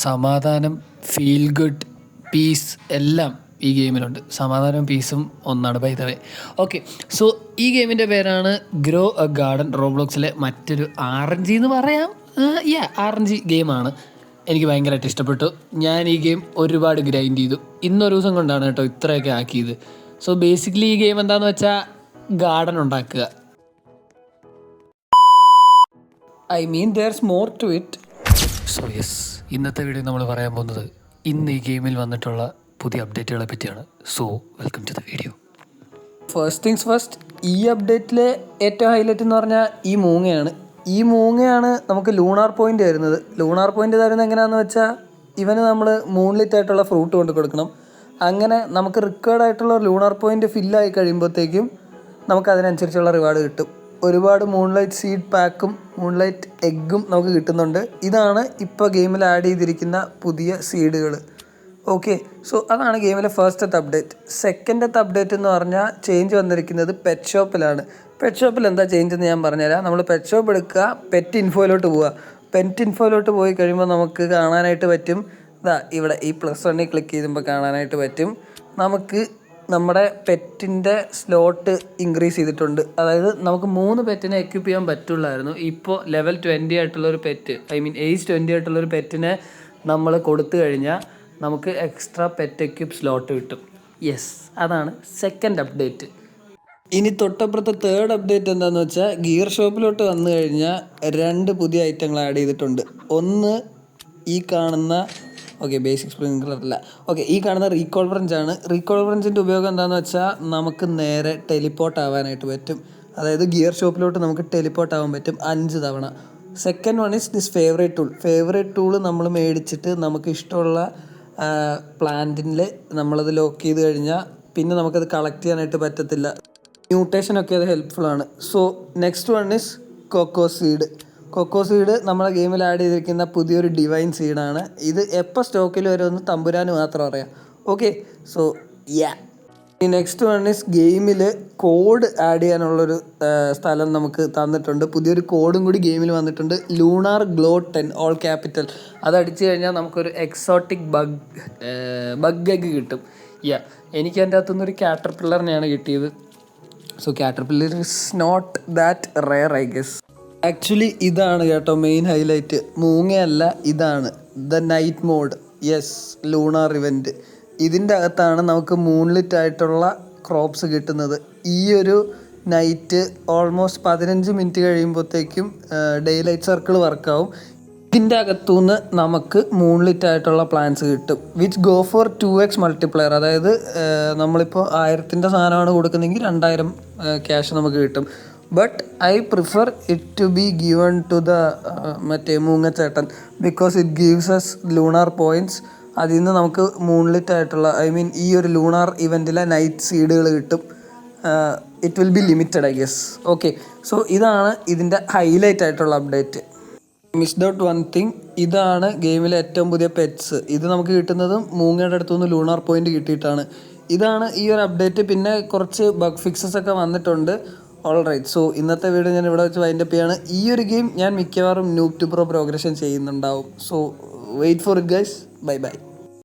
സമാധാനം, feel good, piece എല്ലാം ഈ ഗെയിമിലുണ്ട്. സമാധാനവും പീസും ഒന്നാണ് by the way. Okay, so ഈ ഗെയിമിൻ്റെ പേരാണ് ഗ്രോ എ ഗാർഡൻ. റോബ്ലോക്സിലെ മറ്റൊരു RNG എന്ന് പറയാം. RNG ഗെയിമാണ്. എനിക്ക് ഭയങ്കരമായിട്ട് ഇഷ്ടപ്പെട്ടു. ഞാൻ ഈ ഗെയിം ഒരുപാട് ഗ്രൈൻഡ് ചെയ്തു. ഇന്നൊരു ദിവസം കൊണ്ടാണ് കേട്ടോ ഇത്രയൊക്കെ ആക്കിയത്. സോ ബേസിക്കലി ഈ ഗെയിം എന്താണെന്ന് വെച്ചാൽ ഗാർഡൻ ഉണ്ടാക്കുക. I mean there's more to it. So yes, ഇന്നത്തെ വീഡിയോ നമ്മൾ പറയാൻ പോകുന്നത് ഇന്ന് ഈ ഗെയിമിൽ വന്നിട്ടുള്ള പുതിയ അപ്ഡേറ്റുകളെ പറ്റിയാണ്. So welcome to the video. First things first, ഈ അപ്ഡേറ്റിലെ ഏറ്റവും ഹൈലൈറ്റ് എന്ന് പറഞ്ഞാൽ ഈ മൂങ്ങയാണ് നമുക്ക് ലൂണാർ പോയിൻ്റ് തരുന്നത്. ലൂണാർ പോയിൻ്റ് തരുന്നത് എങ്ങനെയാണെന്ന് വെച്ചാൽ ഇവന് നമ്മൾ മൂൺലിറ്റ് ആയിട്ടുള്ള ഫ്രൂട്ട് കൊണ്ട് കൊടുക്കണം. അങ്ങനെ നമുക്ക് റിക്വയർഡ് ആയിട്ടുള്ള ലൂണാർ പോയിൻ്റ് ഫില്ലായി കഴിയുമ്പോഴത്തേക്കും നമുക്ക് അതിനനുസരിച്ചുള്ള റിവാർഡ് കിട്ടും. ഒരുപാട് മൂൺലൈറ്റ് സീഡ് പാക്കും മൂൺലൈറ്റ് എഗ്ഗും നമുക്ക് കിട്ടുന്നുണ്ട്. ഇതാണ് ഇപ്പോൾ ഗെയിമിൽ ആഡ് ചെയ്തിരിക്കുന്ന പുതിയ സീഡുകൾ. ഓക്കെ, സോ അതാണ് ഗെയിമിലെ ഫസ്റ്റത്തെ അപ്ഡേറ്റ്. സെക്കൻഡത്തെ അപ്ഡേറ്റ് എന്ന് പറഞ്ഞാൽ ചേഞ്ച് വന്നിരിക്കുന്നത് പെറ്റ് ഷോപ്പിലാണ്. പെറ്റ് ഷോപ്പിൽ എന്താ ചേഞ്ച് എന്ന് ഞാൻ പറഞ്ഞുതരാം. നമ്മൾ പെറ്റ് ഷോപ്പ് എടുക്കുക, പെറ്റ് ഇൻഫോയിലോട്ട് പോവുക. പെറ്റ് ഇൻഫോയിലോട്ട് പോയി കഴിയുമ്പോൾ നമുക്ക് കാണാനായിട്ട് പറ്റും, ഇവിടെ ഈ +1 ക്ലിക്ക് ചെയ്യുമ്പോൾ കാണാനായിട്ട് പറ്റും നമുക്ക് നമ്മുടെ പെറ്റിൻ്റെ സ്ലോട്ട് ഇൻക്രീസ് ചെയ്തിട്ടുണ്ട്. അതായത് നമുക്ക് 3 പെറ്റിനെ എക്വിപ്പ് ചെയ്യാൻ പറ്റുള്ളായിരുന്നു. ഇപ്പോൾ ലെവൽ 20 ആയിട്ടുള്ളൊരു പെറ്റ്, ഏജ് 20 ആയിട്ടുള്ളൊരു പെറ്റിനെ നമ്മൾ കൊടുത്തു കഴിഞ്ഞാൽ നമുക്ക് എക്സ്ട്രാ പെറ്റ് എക്വിപ്പ് സ്ലോട്ട് കിട്ടും. യെസ്, അതാണ് സെക്കൻഡ് അപ്ഡേറ്റ്. ഇനി തൊട്ടപ്പുറത്തെ തേർഡ് അപ്ഡേറ്റ് എന്താണെന്ന് വെച്ചാൽ ഗിയർ ഷോപ്പിലോട്ട് വന്നു കഴിഞ്ഞാൽ 2 പുതിയ ഐറ്റങ്ങൾ ആഡ് ചെയ്തിട്ടുണ്ട്. ഒന്ന് ഈ കാണുന്ന ബേസിക് സ്പ്രിംഗ്ലർ അല്ല, ഈ കാണുന്ന റീകോൾ വ്രഞ്ചാണ്. റീകോൾ വ്രഞ്ചിൻ്റെ ഉപയോഗം എന്താണെന്ന് വെച്ചാൽ നമുക്ക് നേരെ ടെലിപ്പോർട്ട് ആവാനായിട്ട് പറ്റും. അതായത് ഗിയർ ഷോപ്പിലോട്ട് നമുക്ക് ടെലിപ്പോർട്ട് ആവാൻ പറ്റും 5 തവണ. Second one is this favourite tool നമ്മൾ മേടിച്ചിട്ട് നമുക്ക് ഇഷ്ടമുള്ള പ്ലാന്റിൽ നമ്മളത് ലോക്ക് ചെയ്ത് കഴിഞ്ഞാൽ പിന്നെ നമുക്കത് കളക്ട് ചെയ്യാനായിട്ട് പറ്റത്തില്ല. മ്യൂട്ടേഷനൊക്കെ അത് ഹെൽപ്ഫുള്ളാണ്. So next one is cocoa seed നമ്മളെ ഗെയിമിൽ ആഡ് ചെയ്തിരിക്കുന്ന പുതിയൊരു ഡിവൈൻ സീഡാണ്. ഇത് എപ്പോൾ സ്റ്റോക്കിൽ വരുമെന്ന് തമ്പുരാന് മാത്രം അറിയാം. ഓക്കെ, സോ ഈ നെക്സ്റ്റ് വൺ ഈസ് ഗെയിമിൽ കോഡ് ആഡ് ചെയ്യാനുള്ളൊരു സ്ഥലം നമുക്ക് തന്നിട്ടുണ്ട്. പുതിയൊരു കോഡും കൂടി ഗെയിമിൽ വന്നിട്ടുണ്ട്. Lunar glow 10 all capital. അതടിച്ചു കഴിഞ്ഞാൽ നമുക്കൊരു എക്സോട്ടിക് ബഗ് എഗ് കിട്ടും. എനിക്ക് അതിൻ്റെ അകത്തുനിന്നൊരു കാറ്റർപില്ലറിനെയാണ് കിട്ടിയത്. So caterpillar is not that rare I guess. Actually ഇതാണ് കേട്ടോ മെയിൻ ഹൈലൈറ്റ്. മൂങ്ങയല്ല, ഇതാണ് the night mode. Yes, lunar event. ഇതിൻ്റെ അകത്താണ് നമുക്ക് മൂൺലിറ്റ് ആയിട്ടുള്ള ക്രോപ്സ് കിട്ടുന്നത്. ഈ ഒരു നൈറ്റ് ഓൾമോസ്റ്റ് 15 മിനിറ്റ് കഴിയുമ്പോഴത്തേക്കും ഡേ ലൈറ്റ് സർക്കിൾ വർക്കാവും. ഇതിൻ്റെ അകത്തുനിന്ന് നമുക്ക് മൂൺലിറ്റ് ആയിട്ടുള്ള പ്ലാൻസ് കിട്ടും, which go for 2x multiplier. അതായത് നമ്മളിപ്പോൾ 1000-ൻ്റെ സാധനമാണ് കൊടുക്കുന്നതെങ്കിൽ 2000 ക്യാഷ് നമുക്ക് കിട്ടും. But I prefer it to be given to the മറ്റേ മൂങ്ങച്ചേട്ടൻ, because it gives us lunar points. അതിൽ നിന്ന് നമുക്ക് മൂൺലിറ്റ് ആയിട്ടുള്ള ഈ ഒരു ലൂണാർ ഇവൻറ്റിലെ നൈറ്റ് സീഡുകൾ കിട്ടും. It will be limited I guess. Okay, so ഇതാണ് ഇതിൻ്റെ ഹൈലൈറ്റ് ആയിട്ടുള്ള update. Missed out one thing, ഇതാണ് ഗെയിമിലെ ഏറ്റവും പുതിയ പെറ്റ്സ്. ഇത് നമുക്ക് കിട്ടുന്നതും മൂങ്ങയുടെ അടുത്തുനിന്ന് ലൂണാർ പോയിൻ്റ് കിട്ടിയിട്ടാണ്. ഇതാണ് ഈ ഒരു അപ്ഡേറ്റ്. പിന്നെ കുറച്ച് ബഗ് ഫിക്സസ് ഒക്കെ വന്നിട്ടുണ്ട്. ഓൾറൈറ്റ്, സോ ഇന്നത്തെ വീഡിയോ ഞാൻ ഇവിടെ വെച്ച് വൈൻഡപ്പ് ചെയ്യാണ്. ഈ ഒരു ഗെയിം ഞാൻ മിക്കവാറും noob to pro പ്രോഗ്രഷൻ ചെയ്യുന്നുണ്ടാവും. So wait for it guys. Bye by.